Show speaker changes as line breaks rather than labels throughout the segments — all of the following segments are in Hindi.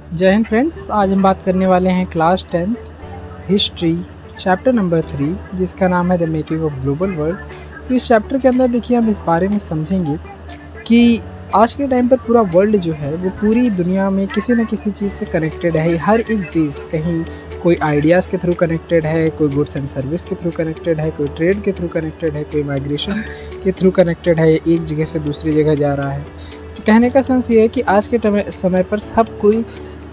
जय हिंद फ्रेंड्स। आज हम बात करने वाले हैं क्लास 10 हिस्ट्री चैप्टर नंबर 3 जिसका नाम है the making of global world. तो इस चैप्टर के अंदर देखिए हम इस बारे में समझेंगे कि आज के टाइम पर पूरा वर्ल्ड जो है वो पूरी दुनिया में किसी न किसी चीज़ से कनेक्टेड है। हर एक देश कहीं कोई आइडियाज़ के थ्रू कनेक्टेड है, कोई गुड्स एंड सर्विस के थ्रू कनेक्टेड है, कोई ट्रेड के थ्रू कनेक्टेड है, कोई माइग्रेशन के थ्रू कनेक्टेड है, एक जगह से दूसरी जगह जा रहा है। तो कहने का सेंस ये है कि आज के समय पर सब कोई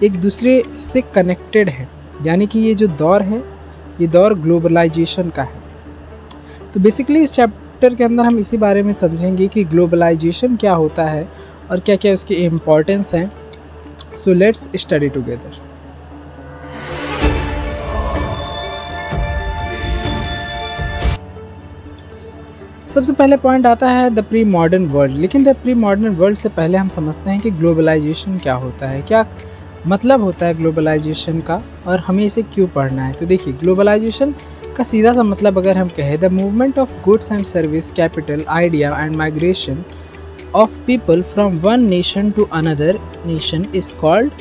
एक दूसरे से कनेक्टेड है, यानी कि ये जो दौर है ये दौर ग्लोबलाइजेशन का है। तो बेसिकली इस चैप्टर के अंदर हम इसी बारे में समझेंगे कि ग्लोबलाइजेशन क्या होता है और क्या क्या उसकी इम्पोर्टेंस है। So let's study together. सबसे पहले पॉइंट आता है द प्री मॉडर्न वर्ल्ड। लेकिन द प्री मॉडर्न वर्ल्ड से पहले हम समझते हैं कि ग्लोबलाइजेशन क्या होता है, क्या मतलब होता है ग्लोबलाइजेशन का और हमें इसे क्यों पढ़ना है। तो देखिए, ग्लोबलाइजेशन का सीधा सा मतलब अगर हम कहें the movement of goods and service, capital, idea and migration of people from one nation to another nation is called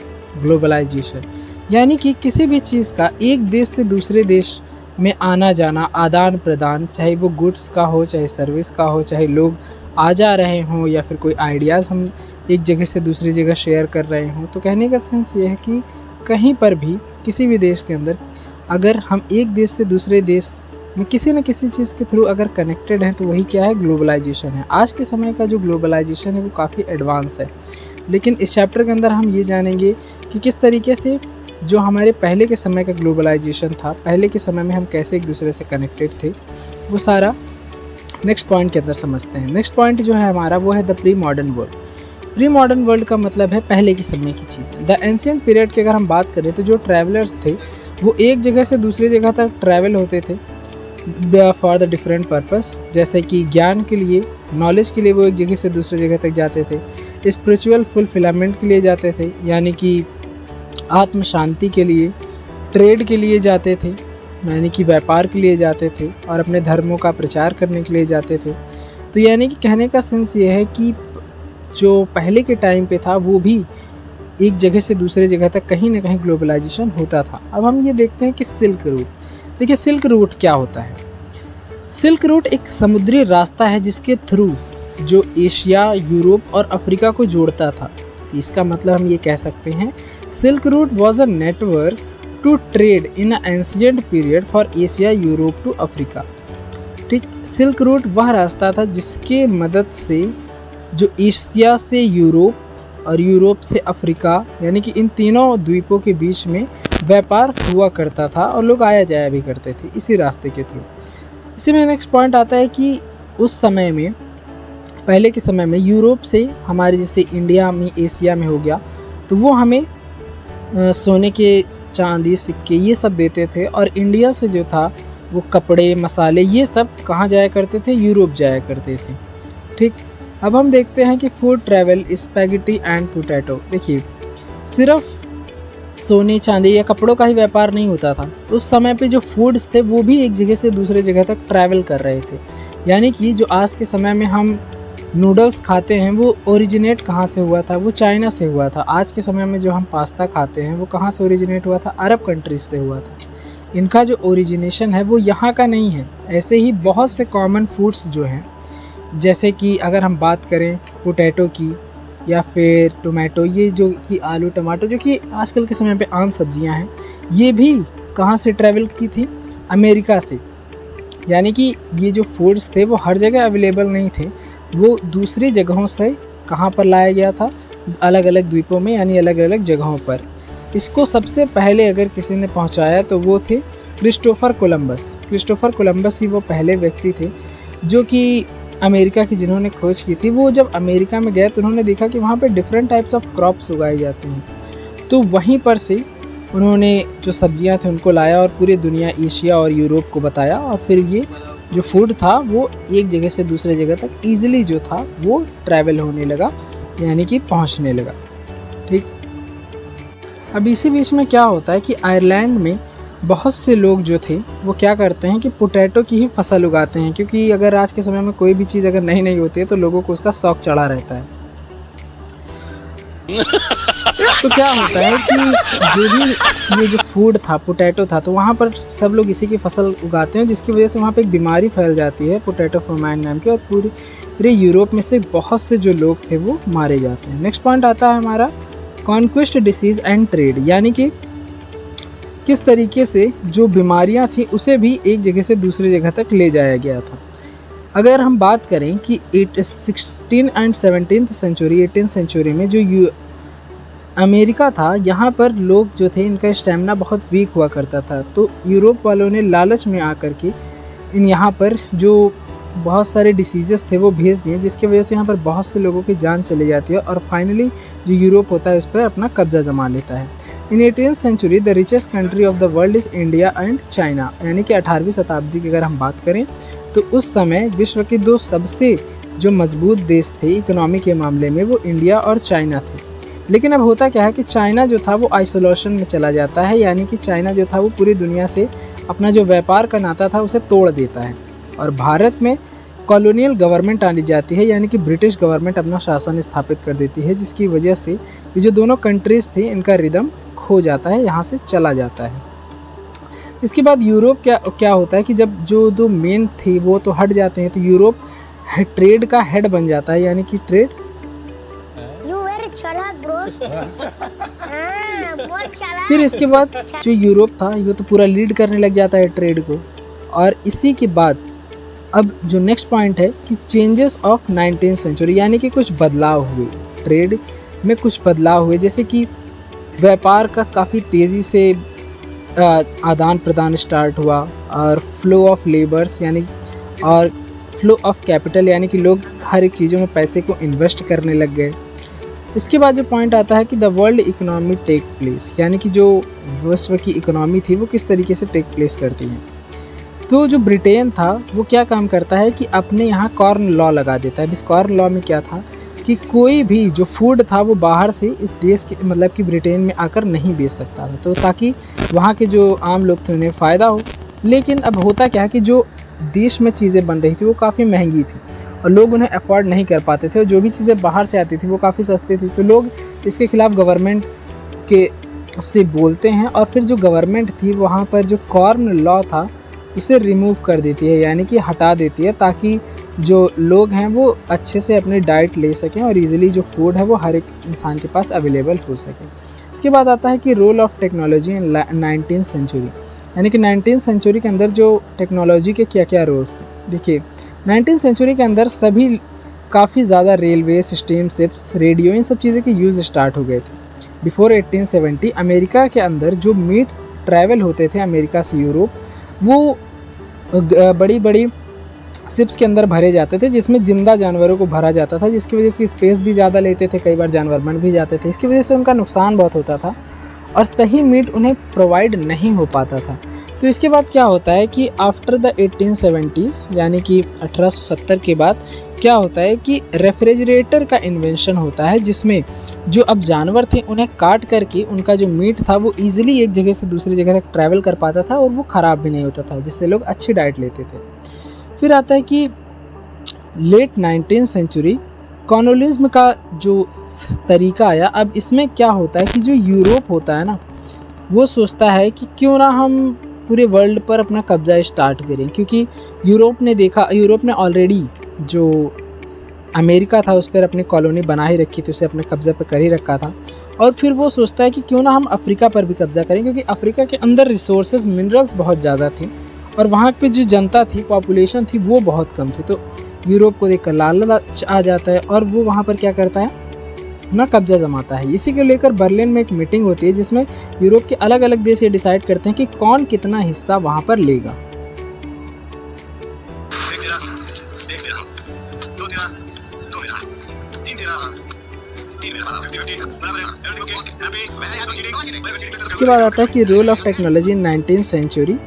globalisation. यानी कि किसी भी चीज़ का एक देश से दूसरे देश में आना जाना, आदान प्रदान, चाहे वो गुड्स का हो, चाहे सर्विस का हो, चाहे लोग आ जा रहे हों या फिर कोई आइडियाज़ हम एक जगह से दूसरी जगह शेयर कर रहे हों। तो कहने का सेंस ये है कि कहीं पर भी किसी भी देश के अंदर अगर हम एक देश से दूसरे देश में किसी न किसी चीज़ के थ्रू अगर कनेक्टेड हैं तो वही क्या है, ग्लोबलाइजेशन है। आज के समय का जो ग्लोबलाइजेशन है वो काफ़ी एडवांस है। लेकिन इस चैप्टर के अंदर हम ये जानेंगे कि किस तरीके से जो हमारे पहले के समय का ग्लोबलाइजेशन था, पहले के समय में हम कैसे एक दूसरे से कनेक्टेड थे, वो सारा नेक्स्ट पॉइंट के अंदर समझते हैं। नेक्स्ट पॉइंट जो है हमारा वो है the pre modern world. Pre modern world का मतलब है पहले के समय की चीज़ें। द एंशिएंट पीरियड की अगर हम बात करें तो जो ट्रैवलर्स थे वो एक जगह से दूसरी जगह तक ट्रैवल होते थे फॉर द डिफरेंट पर्पस, जैसे कि ज्ञान के लिए, नॉलेज के लिए वो एक जगह से दूसरी जगह तक जाते थे, स्पिरिचुअल फुलफिलमेंट के लिए जाते थे यानी कि आत्म शांति के लिए, ट्रेड के लिए जाते थे यानी कि व्यापार के लिए जाते थे, और अपने धर्मों का प्रचार करने के लिए जाते थे। तो यानी कि कहने का सेंस ये है कि जो पहले के टाइम पे था वो भी एक जगह से दूसरे जगह तक कहीं ना कहीं ग्लोबलाइजेशन होता था। अब हम ये देखते हैं कि सिल्क रूट। देखिए, सिल्क रूट क्या होता है। सिल्क रूट एक समुद्री रास्ता है जिसके थ्रू जो एशिया, यूरोप और अफ्रीका को जोड़ता था। तो इसका मतलब हम ये कह सकते हैं silk route was a network to trade in a ancient period for Asia, Europe to Africa. ठीक, सिल्क रूट वह रास्ता था जिसके मदद से जो एशिया से यूरोप और यूरोप से अफ्रीका यानी कि इन तीनों द्वीपों के बीच में व्यापार हुआ करता था और लोग आया जाया भी करते थे इसी रास्ते के थ्रू। इसी में नेक्स्ट पॉइंट आता है कि उस समय में, पहले के समय में यूरोप से हमारे जैसे इंडिया में, एशिया में हो गया, तो वो हमें सोने के, चांदी, सिक्के ये सब देते थे, और इंडिया से जो था वो कपड़े, मसाले ये सब कहाँ जाया करते थे, यूरोप जाया करते थे। ठीक, अब हम देखते हैं कि food travel, spaghetti and potato. देखिए, सिर्फ सोने, चांदी या कपड़ों का ही व्यापार नहीं होता था। उस समय पे जो फूड्स थे वो भी एक जगह से दूसरे जगह तक ट्रैवल कर रहे थे। यानी कि जो आज के समय में हम नूडल्स खाते हैं वो ओरिजिनेट कहाँ से हुआ था, वो चाइना से हुआ था। आज के समय में जो हम पास्ता खाते हैं वो कहाँ से ओरिजिनेट हुआ था, अरब कंट्रीज से हुआ था। इनका जो ओरिजिनेशन है वो यहाँ का नहीं है। ऐसे ही बहुत से कॉमन फूड्स जो हैं, जैसे कि अगर हम बात करें पोटैटो की या फिर टोमेटो, ये जो कि आलू, टमाटर, जो कि आजकल के समय पे आम सब्जियां हैं, ये भी कहाँ से ट्रैवल की थी, अमेरिका से। यानी कि ये जो फूड्स थे वो हर जगह अवेलेबल नहीं थे, वो दूसरी जगहों से कहाँ पर लाया गया था, अलग अलग द्वीपों में यानी अलग अलग जगहों पर। इसको सबसे पहले अगर किसी ने पहुँचाया तो वो थे क्रिस्टोफर कोलंबस। क्रिस्टोफर कोलंबस ही वो पहले व्यक्ति थे जो कि अमेरिका की जिन्होंने खोज की थी। वो जब अमेरिका में गए तो उन्होंने देखा कि वहाँ पे डिफरेंट टाइप्स ऑफ क्रॉप्स उगाई जाती हैं, तो वहीं पर से उन्होंने जो सब्जियां थी उनको लाया और पूरी दुनिया, एशिया और यूरोप को बताया, और फिर ये जो फूड था वो एक जगह से दूसरे जगह तक ईजिली जो था वो ट्रैवल होने लगा, यानी कि पहुँचने लगा। ठीक, अब इसी बीच में क्या होता है कि आयरलैंड में बहुत से लोग जो थे वो क्या करते हैं कि पोटैटो की ही फसल उगाते हैं, क्योंकि अगर आज के समय में कोई भी चीज़ अगर नई नई होती है तो लोगों को उसका शौक चढ़ा रहता है। तो क्या होता है कि जो भी ये जो फूड था, पोटैटो था, तो वहाँ पर सब लोग इसी की फसल उगाते हैं, जिसकी वजह से वहाँ पे एक बीमारी फैल जाती है पोटैटो फेमाइन नाम की, और पूरे यूरोप में से बहुत से जो लोग थे वो मारे जाते हैं। नेक्स्ट पॉइंट आता है हमारा कॉन्क्विस्ट डिसीज़ एंड ट्रेड, यानी कि किस तरीके से जो बीमारियां थी उसे भी एक जगह से दूसरी जगह तक ले जाया गया था। अगर हम बात करें कि 16 and 17th century 18th century में जो अमेरिका था, यहाँ पर लोग जो थे इनका स्टेमिना बहुत वीक हुआ करता था, तो यूरोप वालों ने लालच में आकर के इन यहाँ पर जो बहुत सारे डिसीज़ेस थे वो भेज दिए, जिसकी वजह से यहाँ पर बहुत से लोगों की जान चली जाती है और फाइनली जो यूरोप होता है उस पर अपना कब्जा जमा लेता है। In 18th century the richest country of the world is India and China, यानी कि 18वीं शताब्दी की अगर हम बात करें तो उस समय विश्व के दो सबसे जो मजबूत देश थे इकोनॉमी के मामले में वो इंडिया और चाइना थे। लेकिन अब होता क्या है कि चाइना जो था वो आइसोलेशन में चला जाता है, यानी कि चाइना जो था वो पूरी दुनिया से अपना जो व्यापार का नाता था उसे तोड़ देता है, और भारत में कॉलोनियल गवर्नमेंट आनी जाती है, यानी कि ब्रिटिश गवर्नमेंट अपना शासन स्थापित कर देती है, जिसकी वजह से ये जो दोनों कंट्रीज़ थी इनका रिदम खो जाता है, यहाँ से चला जाता है। इसके बाद यूरोप क्या होता है कि जब जो दो मेन थे वो तो हट जाते हैं, तो यूरोप ट्रेड का हेड बन जाता है, यानी कि ट्रेड फिर इसके बाद जो यूरोप था ये तो पूरा लीड करने लग जाता है ट्रेड को। और इसी के बाद अब जो नेक्स्ट पॉइंट है कि चेंजेस ऑफ 19th सेंचुरी, यानी कि कुछ बदलाव हुए, ट्रेड में कुछ बदलाव हुए, जैसे कि व्यापार का काफ़ी तेज़ी से आदान प्रदान स्टार्ट हुआ, और फ्लो ऑफ लेबर्स यानी और फ्लो ऑफ कैपिटल, यानी कि लोग हर एक चीज़ों में पैसे को इन्वेस्ट करने लग गए। इसके बाद जो पॉइंट आता है कि the world economy take place, यानी कि जो विश्व की इकोनॉमी थी वो किस तरीके से टेक प्लेस करती है। तो जो ब्रिटेन था वो क्या काम करता है कि अपने यहाँ कॉर्न लॉ लगा देता है। इस कॉर्न लॉ में क्या था कि कोई भी जो फूड था वो बाहर से इस देश के मतलब कि ब्रिटेन में आकर नहीं बेच सकता था, तो ताकि वहाँ के जो आम लोग थे उन्हें फ़ायदा हो। लेकिन अब होता क्या है कि जो देश में चीज़ें बन रही थी वो काफ़ी महंगी थी और लोग उन्हें अफोर्ड नहीं कर पाते थे, और जो भी चीज़ें बाहर से आती थी वो काफ़ी सस्ती थी, तो लोग इसके खिलाफ़ गवर्नमेंट के से बोलते हैं, और फिर जो गवर्नमेंट थी वहाँ पर जो कॉर्न लॉ था उसे रिमूव कर देती है, यानी कि हटा देती है, ताकि जो लोग हैं वो अच्छे से अपनी डाइट ले सकें और इजीली जो फूड है वो हर एक इंसान के पास अवेलेबल हो सके। इसके बाद आता है कि role of technology in 19th century, यानी कि 19th सेंचुरी के अंदर जो टेक्नोलॉजी के क्या क्या रोल्स थे। देखिए 19th सेंचुरी के अंदर सभी काफ़ी ज़्यादा रेलवे सिस्टम, शिप्स, रेडियो, इन सब चीज़ें के यूज़ स्टार्ट हो गए थे। बिफोर 1870 अमेरिका के अंदर जो मीट ट्रैवल होते थे अमेरिका से यूरोप, वो बड़ी बड़ी शिप्स के अंदर भरे जाते थे, जिसमें ज़िंदा जानवरों को भरा जाता था, जिसकी वजह से स्पेस भी ज़्यादा लेते थे, कई बार जानवर मर भी जाते थे, इसकी वजह से उनका नुकसान बहुत होता था और सही मीट उन्हें प्रोवाइड नहीं हो पाता था। तो इसके बाद क्या होता है कि आफ्टर द 1870s, यानी कि 1870 के बाद क्या होता है कि रेफ्रिजरेटर का इन्वेंशन होता है, जिसमें जो अब जानवर थे उन्हें काट करके उनका जो मीट था वो ईजिली एक जगह से दूसरी जगह तक ट्रैवल कर पाता था और वो ख़राब भी नहीं होता था, जिससे लोग अच्छी डाइट लेते थे। फिर आता है कि लेट 19th सेंचुरी कॉलोनिज्म का जो तरीका आया। अब इसमें क्या होता है कि जो यूरोप होता है ना, वो सोचता है कि क्यों ना हम पूरे वर्ल्ड पर अपना कब्जा स्टार्ट करें, क्योंकि यूरोप ने ऑलरेडी जो अमेरिका था उस पर अपनी कॉलोनी बना ही रखी थी, उसे अपने कब्जे पर कर ही रखा था। और फिर वो सोचता है कि क्यों ना हम अफ्रीका पर भी कब्जा करें, क्योंकि अफ्रीका के अंदर रिसोर्सेज, मिनरल्स बहुत ज़्यादा थे और वहाँ पे जो जनता थी, पॉपुलेशन थी, वो बहुत कम थी। तो यूरोप को देखकर लालच आ जाता है और वो वहाँ पर क्या करता है, अपना कब्जा जमाता है। इसी को लेकर बर्लिन में एक मीटिंग होती है, जिसमें यूरोप के अलग अलग देश ये डिसाइड करते हैं कि कौन कितना हिस्सा वहाँ पर लेगा। इसके बाद आता है कि role of technology in 19th century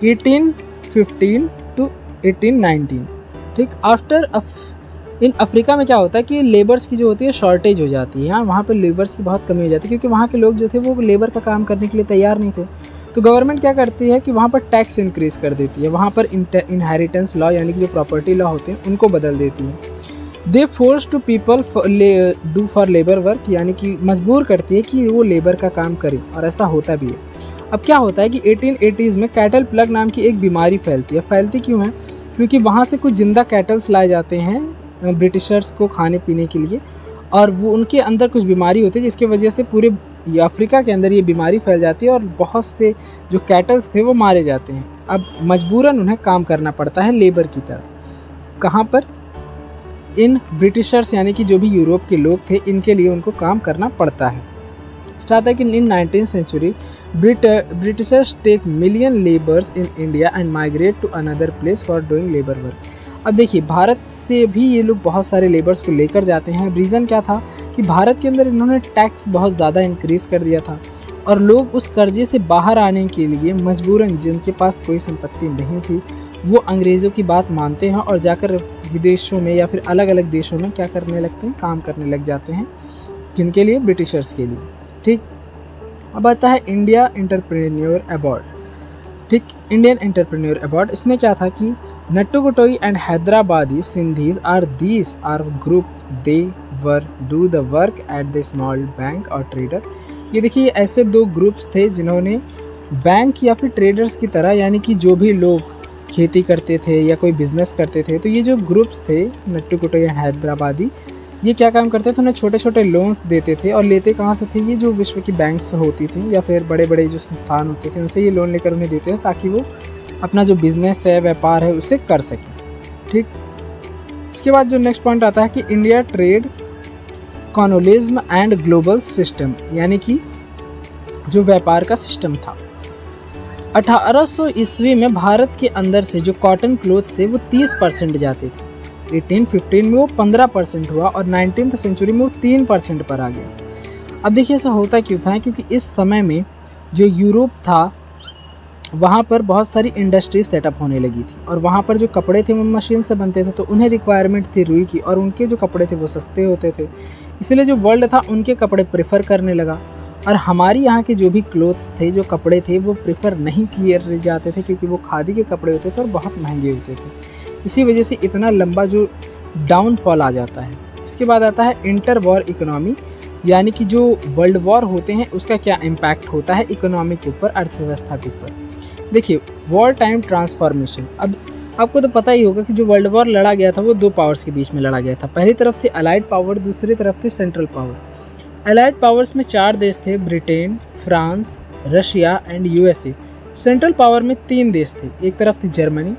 1815 to 1819। ठीक, आफ्टर इन अफ्रीका में क्या होता है कि लेबर्स की जो होती है शॉर्टेज हो जाती है। वहाँ पर लेबर्स की बहुत कमी हो जाती है, क्योंकि वहाँ के लोग जो थे वो लेबर का काम करने के लिए तैयार नहीं थे। तो गवर्नमेंट क्या करती है कि वहाँ पर टैक्स इंक्रीज़ कर देती है, वहाँ पर इनहेरिटेंस लॉ यानी कि जो प्रॉपर्टी लॉ होते हैं उनको बदल देती है, they force to people do for labour work, यानी कि मजबूर करती है कि वो लेबर का काम करें, और ऐसा होता भी है। अब क्या होता है कि 1880s में कैटल प्लग नाम की एक बीमारी फैलती है। फैलती क्यों है? क्योंकि वहाँ से कुछ जिंदा कैटल्स लाए जाते हैं ब्रिटिशर्स को खाने पीने के लिए, और वो उनके अंदर कुछ बीमारी होती है जिसकी वजह से पूरे अफ्रीका के अंदर ये बीमारी फैल जाती है और बहुत से जो कैटल्स थे वो मारे जाते हैं। अब मजबूरन उन्हें काम करना पड़ता है लेबर की तरह। कहाँ पर? इन ब्रिटिशर्स यानी कि जो भी यूरोप के लोग थे, इनके लिए उनको काम करना पड़ता है। स्टार्ट है कि in 19th century Britishers take million labours in India and migrate to another place for doing labour work. अब देखिए, भारत से भी ये लोग बहुत सारे लेबर्स को लेकर जाते हैं। रीज़न क्या था कि भारत के अंदर इन्होंने टैक्स बहुत ज़्यादा इंक्रीज कर दिया था और लोग उस कर्जे से बाहर आने के लिए मजबूरन, जिनके पास कोई संपत्ति नहीं थी, वो अंग्रेज़ों की बात मानते हैं और जाकर विदेशों में या फिर अलग अलग देशों में क्या करने लगते हैं, काम करने लग जाते हैं। किनके लिए? ब्रिटिशर्स के लिए। ठीक, अब आता है इंडिया एंटरप्रेन्योर अवार्ड। ठीक, इंडियन एंटरप्रेन्योर अवार्ड। इसमें क्या था कि Nattukottai and Hyderabadi Sindhis are group, they were do the work at the small bank और ट्रेडर। ये देखिए, ये ऐसे दो ग्रुप्स थे जिन्होंने बैंक या फिर ट्रेडर्स की तरह, यानी कि जो भी लोग खेती करते थे या कोई बिजनेस करते थे, तो ये जो ग्रुप्स थे नट्टुगुटोई एंड हैदराबादी, ये क्या काम करते थे? उन्हें छोटे छोटे लोन्स देते थे। और लेते कहाँ से थे? ये जो विश्व की बैंक्स होती थी या फिर बड़े बड़े जो संस्थान होते थे, उनसे ये लोन लेकर उन्हें देते थे ताकि वो अपना जो बिजनेस है, व्यापार है, उसे कर सकें। ठीक, इसके बाद जो नेक्स्ट पॉइंट आता है कि India trade colonialism and global system, यानी कि जो व्यापार का सिस्टम था। 1800 ईस्वी में भारत के अंदर से जो कॉटन क्लोथ से वो 30% जाते थे। 1815 में वो 15% हुआ और 19th सेंचुरी में वो 3% पर आ गया। अब देखिए, ऐसा होता क्यों था? क्योंकि इस समय में जो यूरोप था, वहाँ पर बहुत सारी इंडस्ट्रीज सेटअप होने लगी थी और वहाँ पर जो कपड़े थे वो मशीन से बनते थे, तो उन्हें रिक्वायरमेंट थी रुई की, और उनके जो कपड़े थे वो सस्ते होते थे। इसलिए जो वर्ल्ड था उनके कपड़े प्रेफर करने लगा, और हमारी यहाँ के जो भी क्लोथ्स थे, जो कपड़े थे, वो प्रेफर नहीं किए जाते थे क्योंकि वो खादी के कपड़े होते थे और बहुत महंगे होते थे। इसी वजह से इतना लंबा जो डाउनफॉल आ जाता है। इसके बाद आता है इंटर वॉर इकोनॉमी, यानी कि जो वर्ल्ड वॉर होते हैं उसका क्या इम्पैक्ट होता है इकोनॉमी के ऊपर, अर्थव्यवस्था के ऊपर। देखिए, वॉर टाइम ट्रांसफॉर्मेशन। अब आपको तो पता ही होगा कि जो वर्ल्ड वॉर लड़ा गया था वो दो पावर्स के बीच में लड़ा गया था। पहली तरफ थे अलाइड पावर, दूसरी तरफ थे सेंट्रल पावर। अलाइड पावर्स में 4 देश थे, Britain, France, Russia and USA. Central power में 3 देश थे, एक तरफ थी Germany,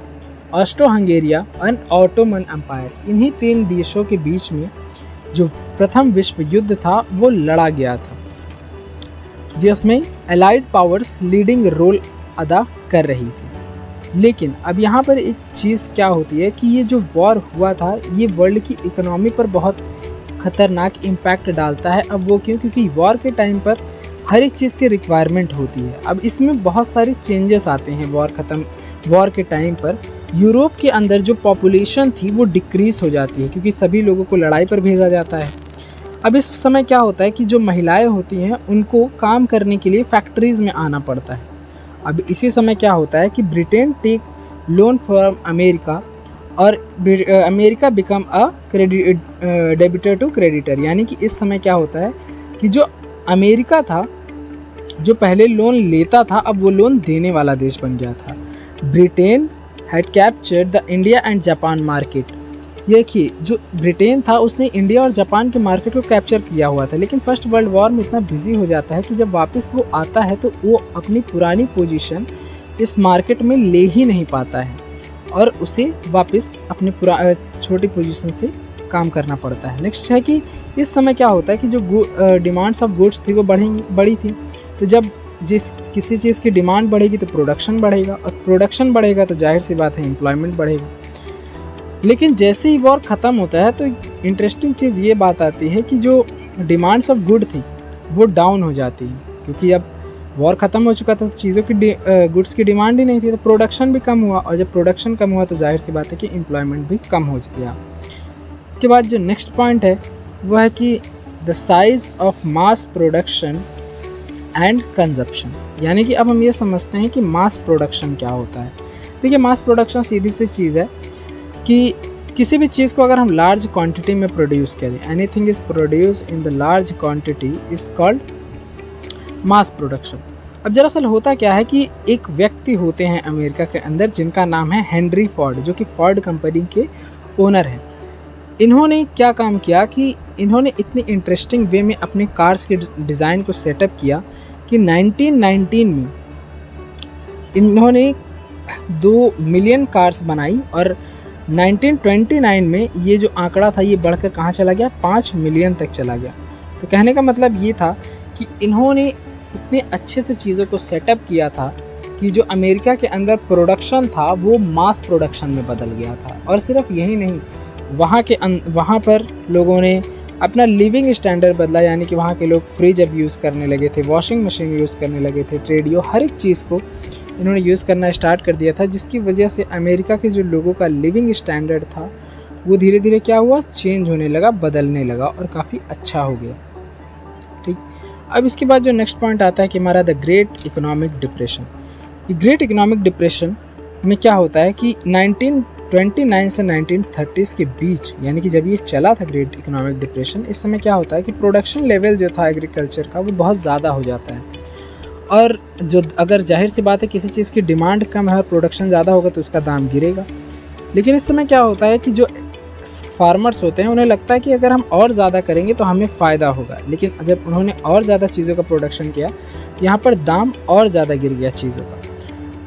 Austro Hungaria and Ottoman empire. इन्हीं 3 देशों के बीच में जो प्रथम विश्व युद्ध था वो लड़ा गया था, जिसमें अलाइड पावर्स लीडिंग रोल अदा कर रही थी। लेकिन अब यहाँ पर एक चीज़ क्या होती है कि ये जो वॉर हुआ था ये वर्ल्ड की इकोनॉमी पर बहुत खतरनाक इम्पैक्ट डालता है। अब वो क्यों? क्योंकि वॉर के टाइम पर हर एक चीज़ की रिक्वायरमेंट होती है। अब इसमें बहुत सारी चेंजेस आते हैं। वॉर के टाइम पर यूरोप के अंदर जो पॉपुलेशन थी वो डिक्रीज़ हो जाती है क्योंकि सभी लोगों को लड़ाई पर भेजा जाता है। अब इस समय क्या होता है कि जो महिलाएं होती हैं उनको काम करने के लिए फैक्ट्रीज़ में आना पड़ता है। अब इसी समय क्या होता है कि Britain take loan from America और America become a debtor to creditor, यानी कि इस समय क्या होता है कि जो अमेरिका था जो पहले लोन लेता था अब वो लोन देने वाला देश बन गया था। Britain had captured the India and Japan market. देखिए, जो ब्रिटेन था उसने इंडिया और जापान के मार्केट को कैप्चर किया हुआ था, लेकिन फर्स्ट वर्ल्ड वॉर में इतना बिजी हो जाता है कि जब वापस वो आता है तो वो अपनी पुरानी पोजीशन इस मार्केट में ले ही नहीं पाता है और उसे वापस अपनी छोटी पोजीशन से काम करना पड़ता है। नेक्स्ट है कि इस समय क्या होता है कि जो डिमांड्स ऑफ गुड्स थी वो बढ़ी थी, तो जब किसी चीज़ की डिमांड बढ़ेगी तो प्रोडक्शन बढ़ेगा और प्रोडक्शन बढ़ेगा तो जाहिर सी बात है एम्प्लॉयमेंट बढ़ेगा। लेकिन जैसे ही वॉर ख़त्म होता है तो इंटरेस्टिंग चीज़ ये बात आती है कि जो डिमांड्स ऑफ गुड थी वो डाउन हो जाती है क्योंकि अब वॉर ख़त्म हो चुका था तो चीज़ों की गुड्स की डिमांड ही नहीं थी, तो प्रोडक्शन भी कम हुआ और जब प्रोडक्शन कम हुआ तो जाहिर सी बात है कि एम्प्लॉयमेंट भी कम हो गया। इसके बाद जो नेक्स्ट पॉइंट है वह है कि the size of mass production and consumption, यानी कि अब हम ये समझते हैं कि मास प्रोडक्शन क्या होता है। देखिए, मास प्रोडक्शन सीधी सी चीज़ है कि किसी भी चीज़ को अगर हम लार्ज क्वांटिटी में प्रोड्यूस करें, anything is produce in the large quantity is called mass production. अब दरअसल होता क्या है कि एक व्यक्ति होते हैं अमेरिका के अंदर जिनका नाम है हेनरी फोर्ड, जो कि फोर्ड कंपनी के ओनर हैं। इन्होंने क्या काम किया कि इन्होंने इतनी इंटरेस्टिंग वे में अपने कार्स के डिज़ाइन को सेटअप किया कि 1919 में इन्होंने 2 मिलियन कार्स बनाई और 1929 में ये जो आंकड़ा था ये बढ़कर कहाँ चला गया, 5 मिलियन तक चला गया। तो कहने का मतलब ये था कि इन्होंने इतने अच्छे से चीज़ों को सेटअप किया था कि जो अमेरिका के अंदर प्रोडक्शन था वो मास प्रोडक्शन में बदल गया था। और सिर्फ यही नहीं, वहाँ पर लोगों ने अपना लिविंग स्टैंडर्ड बदला, यानी कि वहाँ के लोग फ्रिज अब यूज़ करने लगे थे, वॉशिंग मशीन यूज़ करने लगे थे, रेडियो, हर एक चीज़ को इन्होंने यूज़ करना स्टार्ट कर दिया था, जिसकी वजह से अमेरिका के जो लोगों का लिविंग स्टैंडर्ड था वो धीरे धीरे क्या हुआ, चेंज होने लगा, बदलने लगा और काफ़ी अच्छा हो गया। ठीक, अब इसके बाद जो नेक्स्ट पॉइंट आता है कि हमारा द ग्रेट इकोनॉमिक डिप्रेशन। ये ग्रेट इकोनॉमिक डिप्रेशन में क्या होता है कि 1929 से 1930s के बीच, यानी कि जब ये चला था ग्रेट इकोनॉमिक डिप्रेशन, इस समय क्या होता है कि प्रोडक्शन लेवल जो था एग्रीकल्चर का वो बहुत ज़्यादा हो जाता है। और जो अगर जाहिर सी बात है किसी चीज़ की डिमांड कम है और प्रोडक्शन ज़्यादा होगा तो उसका दाम गिरेगा। लेकिन इस समय क्या होता है कि जो फार्मर्स होते हैं उन्हें लगता है कि अगर हम और ज़्यादा करेंगे तो हमें फ़ायदा होगा। लेकिन जब उन्होंने और ज़्यादा चीज़ों का प्रोडक्शन किया, यहाँ पर दाम और ज़्यादा गिर गया चीज़ों का।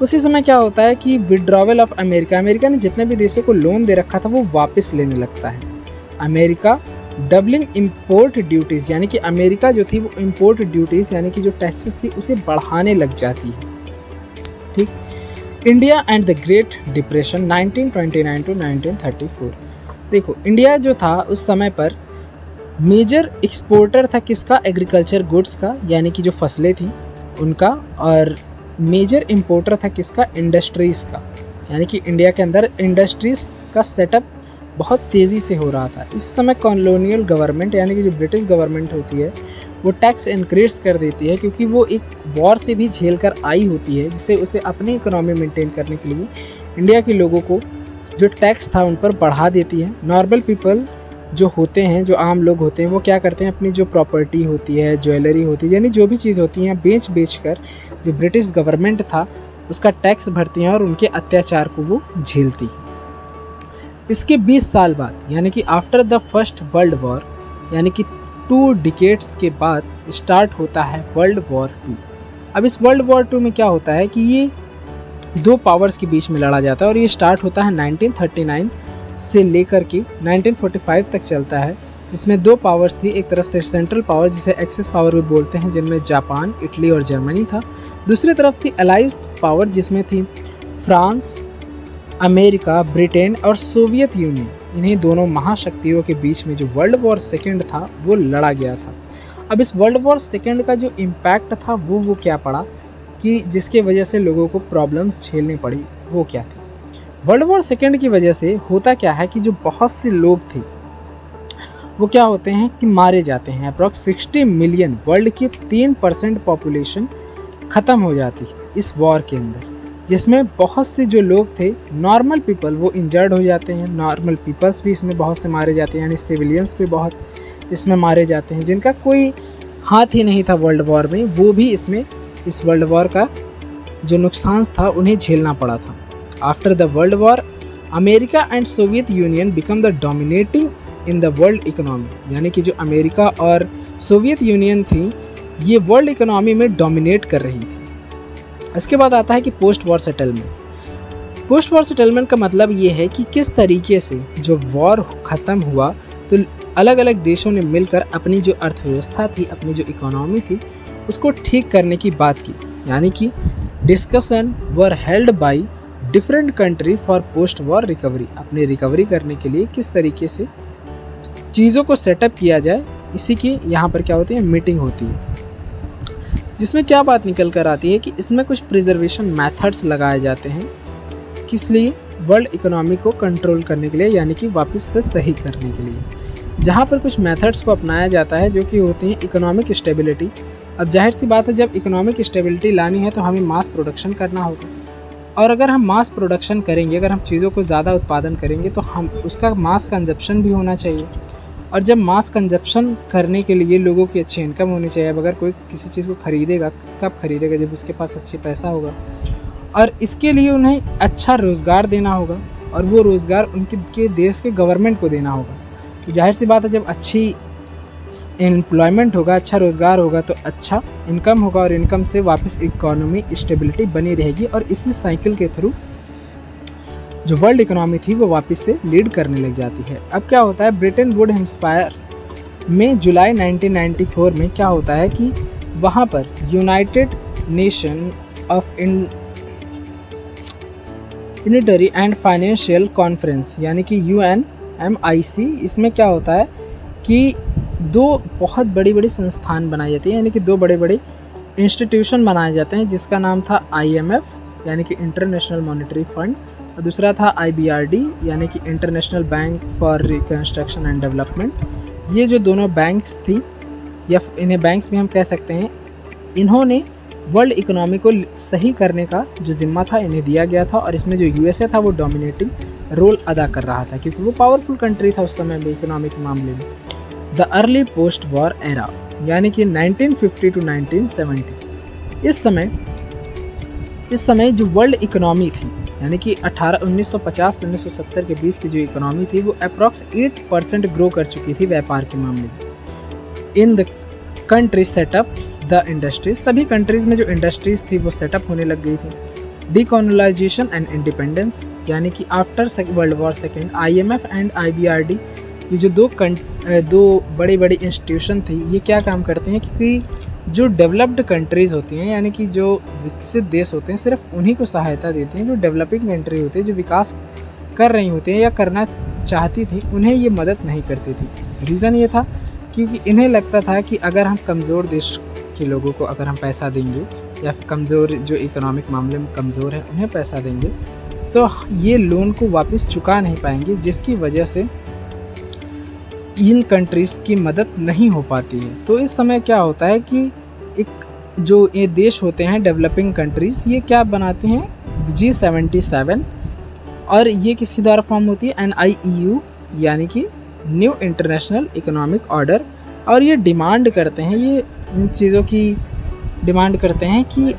उसी समय क्या होता है कि विड्रॉवल ऑफ अमेरिका ने जितने भी देशों को लोन दे रखा था वो वापस लेने लगता है। अमेरिका डबलिंग इम्पोर्ट ड्यूटीज़, यानी कि अमेरिका जो थी वो इम्पोर्ट ड्यूटीज़ यानी कि जो टैक्सेस थी उसे बढ़ाने लग जाती है। ठीक, India and the great depression 1929 to 1934। देखो, इंडिया जो था उस समय पर मेजर एक्सपोर्टर था किसका, एग्रीकल्चर गुड्स का, यानी कि जो फसलें थी उनका, और मेजर इम्पोर्टर था किसका, इंडस्ट्रीज़ का, यानी कि इंडिया के अंदर इंडस्ट्रीज़ का सेटअप बहुत तेज़ी से हो रहा था। इस समय कॉलोनियल गवर्नमेंट, यानी कि जो ब्रिटिश गवर्नमेंट होती है, वो टैक्स इंक्रीज कर देती है, क्योंकि वो एक वॉर से भी झेल कर आई होती है, जिससे उसे अपनी इकोनॉमी मेंटेन करने के लिए इंडिया के लोगों को जो टैक्स था उन पर बढ़ा देती है। नॉर्मल पीपल जो होते हैं, जो आम लोग होते हैं, वो क्या करते हैं, अपनी जो प्रॉपर्टी होती है, ज्वेलरी होती है, यानी जो भी चीज़ होती है, बेच कर जो ब्रिटिश गवर्नमेंट था उसका टैक्स भरती हैं और उनके अत्याचार को वो झेलती है। इसके 20 साल बाद, यानी कि after the first world war, यानी कि 2 डिकेड्स के बाद स्टार्ट होता है वर्ल्ड वॉर 2। अब इस वर्ल्ड वॉर 2 में क्या होता है कि ये 2 पावर्स के बीच में लड़ा जाता है और ये स्टार्ट होता है 1939 से लेकर के 1945 तक चलता है। इसमें 2 पावर्स थी, एक तरफ से सेंट्रल पावर जिसे एक्सिस पावर भी बोलते हैं, जिनमें जापान, इटली और जर्मनी था। दूसरी तरफ थी अलाइड पावर जिसमें थी फ्रांस, अमेरिका, ब्रिटेन और सोवियत यूनियन। इन्हीं दोनों महाशक्तियों के बीच में जो वर्ल्ड वॉर सेकेंड था वो लड़ा गया था। अब इस वर्ल्ड वॉर सेकेंड का जो इम्पैक्ट था वो क्या पड़ा कि जिसके वजह से लोगों को प्रॉब्लम्स झेलनी पड़ी, वो क्या थी। वर्ल्ड वॉर सेकेंड की वजह से होता क्या है कि जो बहुत से लोग थे वो क्या होते हैं कि मारे जाते हैं। अप्रॉक्स 60 मिलियन, वर्ल्ड की 3% पॉपुलेशन ख़त्म हो जाती है इस वॉर के अंदर, जिसमें बहुत से जो लोग थे नॉर्मल पीपल वो इंजर्ड हो जाते हैं। नॉर्मल पीपल्स भी इसमें बहुत से मारे जाते हैं, यानी सिविलियंस भी बहुत इसमें मारे जाते हैं, जिनका कोई हाथ ही नहीं था वर्ल्ड वॉर में, वो भी इसमें इस वर्ल्ड वॉर का जो नुकसान था उन्हें झेलना पड़ा था। After the world war, America and Soviet union become the dominating in the world economy, यानी कि जो अमेरिका और सोवियत यूनियन थी ये वर्ल्ड इकोनॉमी में डोमिनेट कर रही थी। इसके बाद आता है कि post war settlement. Post war settlement का मतलब ये है कि किस तरीके से जो वॉर ख़त्म हुआ तो अलग अलग देशों ने मिलकर अपनी जो अर्थव्यवस्था थी, अपनी जो इकोनॉमी थी, उसको ठीक करने की बात की, यानी कि discussion were held by different country for post war recovery. अपनी रिकवरी करने के लिए किस तरीके से चीज़ों को सेटअप किया जाए, इसी की यहाँ पर क्या होती है, मीटिंग होती है, जिसमें क्या बात निकल कर आती है कि इसमें कुछ प्रिजर्वेशन मेथड्स लगाए जाते हैं, किस लिए, वर्ल्ड इकोनॉमी को कंट्रोल करने के लिए, यानी कि वापस से सही करने के लिए। जहाँ पर कुछ मेथड्स को अपनाया जाता है जो कि होती हैं इकोनॉमिक स्टेबिलिटी। अब जाहिर सी बात है, जब इकोनॉमिक स्टेबिलिटी लानी है तो हमें मास प्रोडक्शन करना होगा। और अगर हम मास प्रोडक्शन करेंगे, अगर हम चीज़ों को ज़्यादा उत्पादन करेंगे तो हम उसका मास कंजप्शन भी होना चाहिए। और जब मास कंजप्शन करने के लिए लोगों की अच्छी इनकम होनी चाहिए। अब अगर कोई किसी चीज़ को ख़रीदेगा, कब ख़रीदेगा? जब उसके पास अच्छी पैसा होगा। और इसके लिए उन्हें अच्छा रोज़गार देना होगा, और वो रोज़गार उनके देश के गवर्नमेंट को देना होगा। तो जाहिर सी बात है, जब अच्छी एम्प्लॉयमेंट होगा, अच्छा रोज़गार होगा तो अच्छा इनकम होगा, और इनकम से वापस इकोनॉमी स्टेबिलिटी बनी रहेगी। और इसी साइकिल के थ्रू जो वर्ल्ड इकोनॉमी थी वो वापस से लीड करने लग जाती है। अब क्या होता है, ब्रिटेन वुड हेम्स्पायर में जुलाई 1994 में क्या होता है कि वहाँ पर United nation of unitary and financial conference यानी कि UNMIC, इसमें क्या होता है कि दो बहुत बड़ी बड़ी संस्थान बनाई जाती है, यानी कि दो बड़े बड़े इंस्टीट्यूशन बनाए जाते हैं, जिसका नाम था IMF यानी कि इंटरनेशनल मॉनेटरी फंड, और दूसरा था IBRD यानी कि international bank for reconstruction and development. ये जो दोनों बैंक्स थी, या इन्हें बैंक्स भी हम कह सकते हैं, इन्होंने वर्ल्ड इकोनॉमी को सही करने का जो जिम्मा था इन्हें दिया गया था। और इसमें जो USA था वो डोमिनेटिंग रोल अदा कर रहा था, क्योंकि वो पावरफुल कंट्री था उस समय में इकोनॉमिक मामले में। The early post war era यानी कि 1950 to 1970, इस समय जो वर्ल्ड इकोनॉमी थी, यानी कि 1950 के बीच की जो इकोनॉमी थी वो अप्रॉक्स 8% ग्रो कर चुकी थी व्यापार के मामले में। In the country setup the industries, सभी कंट्रीज़ में जो इंडस्ट्रीज़ थी वो सेटअप होने लग गई थी। डीकोलोनाइजेशन एंड इंडिपेंडेंस यानी कि after world war second IMF and IBRD, ये जो दो बड़ी बड़ी इंस्टीट्यूशन थी, ये क्या काम करते हैं कि जो डेवलप्ड कंट्रीज़ होती हैं, यानी कि जो विकसित देश होते हैं, सिर्फ उन्हीं को सहायता देते हैं। जो डेवलपिंग कंट्री होती है, जो विकास कर रही होती हैं या करना चाहती थी, उन्हें ये मदद नहीं करती थी। रीज़न ये था क्योंकि इन्हें लगता था कि अगर हम कमज़ोर देश के लोगों को अगर हम पैसा देंगे, या फिर कमज़ोर जो इकोनॉमिक मामले में कमज़ोर है उन्हें पैसा देंगे, तो ये लोन को वापस चुका नहीं पाएंगे, जिसकी वजह से इन कंट्रीज़ की मदद नहीं हो पाती है। तो इस समय क्या होता है कि एक जो ये देश होते हैं डेवलपिंग कंट्रीज़, ये क्या बनाते हैं G77, और ये किसके द्वारा फॉर्म होती है NIEU यानी कि न्यू इंटरनेशनल इकोनॉमिक ऑर्डर। और ये डिमांड करते हैं, ये इन चीज़ों की डिमांड करते हैं कि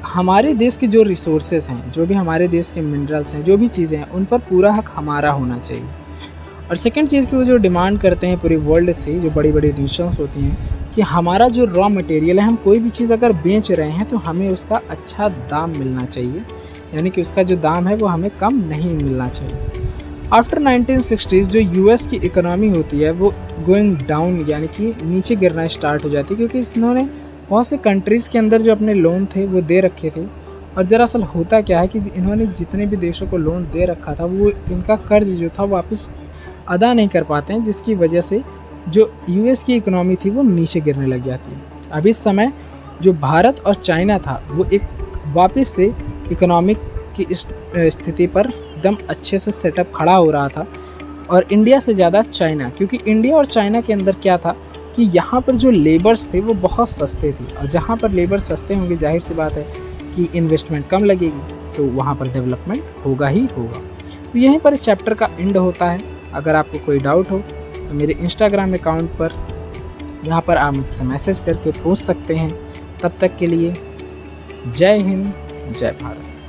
हमारे देश के जो रिसोर्सेज हैं, जो भी हमारे देश के मिनरल्स हैं, जो भी चीज़ें हैं, उन पर पूरा हक हमारा होना चाहिए। और सेकंड चीज़ की वो जो डिमांड करते हैं पूरी वर्ल्ड से, जो बड़ी बड़ी नेशंस होती हैं, कि हमारा जो रॉ मटेरियल है, हम कोई भी चीज़ अगर बेच रहे हैं तो हमें उसका अच्छा दाम मिलना चाहिए, यानी कि उसका जो दाम है वो हमें कम नहीं मिलना चाहिए। आफ्टर 1960s जो US की इकोनॉमी होती है वो गोइंग डाउन यानी कि नीचे गिरना स्टार्ट हो जाती है, क्योंकि इन्होंने बहुत से कंट्रीज़ के अंदर जो अपने लोन थे वो दे रखे थे। और दरअसल होता क्या है कि इन्होंने जितने भी देशों को लोन दे रखा था वो इनका कर्ज जो था वापस अदा नहीं कर पाते हैं, जिसकी वजह से जो US की इकोनॉमी थी वो नीचे गिरने लग जाती है। अब इस समय जो भारत और चाइना था वो एक वापस से इकोनॉमिक की इस स्थिति पर एकदम अच्छे से सेटअप खड़ा हो रहा था, और इंडिया से ज़्यादा चाइना, क्योंकि इंडिया और चाइना के अंदर क्या था कि यहाँ पर जो लेबर्स थे वो बहुत सस्ते थे, और जहाँ पर लेबर सस्ते होंगे जाहिर सी बात है कि इन्वेस्टमेंट कम लगेगी, तो वहाँ पर डेवलपमेंट होगा ही होगा। तो यहीं पर इस चैप्टर का एंड होता है। अगर आपको कोई डाउट हो तो मेरे इंस्टाग्राम अकाउंट पर यहाँ पर आप मुझसे मैसेज करके पूछ सकते हैं। तब तक के लिए जय हिंद, जय भारत।